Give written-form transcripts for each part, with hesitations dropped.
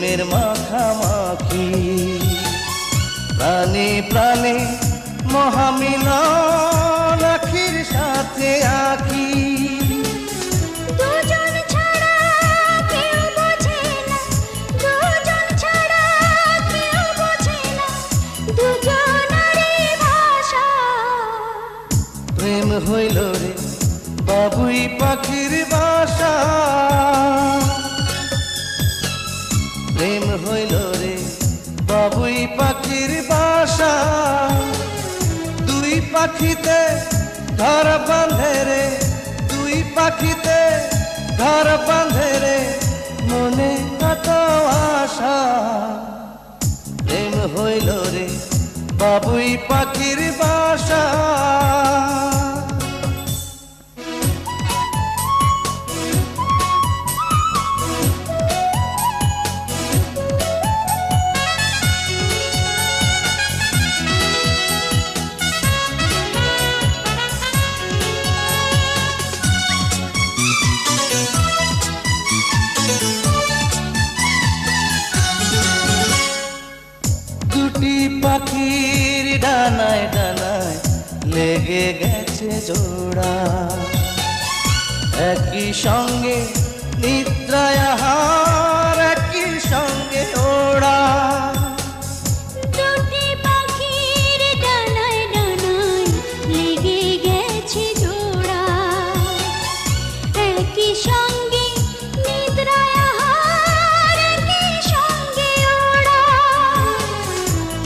প্রেমের মাখামাখি, প্রাণে প্রাণে মহামিলন আখির সাথে আখি। দুজন ছাড়া কেউ বোঝে না, দুজন ছাড়া কেউ বোঝে না, দুজনারই ভাষা। প্রেম হইল রে বাবুই পাখির বাসা, প্রেম হইল রে বাবুই পাখির বাসা। দুই পাখিতে ঘর বাঁধে রে, দুই পাখিতে ঘর বাঁধে রে, মনে কত আশা। প্রেম হইল রে বাবুই পাখির বাসা। দুটি পাখির ডানায় ডানায় লেগে গেছে জোড়া, একই সঙ্গে নিদ্রায় আহার, একই সঙ্গে ওড়া। দুটি পাখির ডানায় ডানায় লেগে গেছে জোড়া, একই সঙ্গে নিদ্রায় আহার, একই সঙ্গে ওড়া।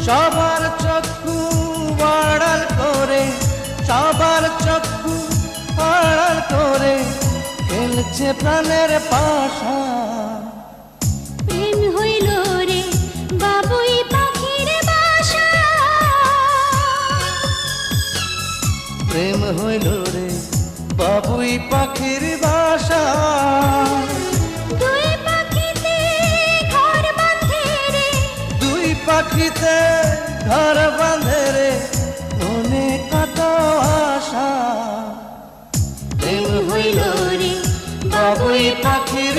সবার চক্ষু আড়াল করে, সবার চক্ষু আড়াল করে খেলছে প্রাণের পাশা। প্রেম হইল রে বাবুই পাখির বাসা, প্রেম হইল রে বাবুই পাখির বাসা। দুই পাখিতে ঘর বাঁধে রে, দুই পাখিতে ঘর বাঁধে রে, মনে কত আশা। প্রেম হইল রে বাবুই পাখির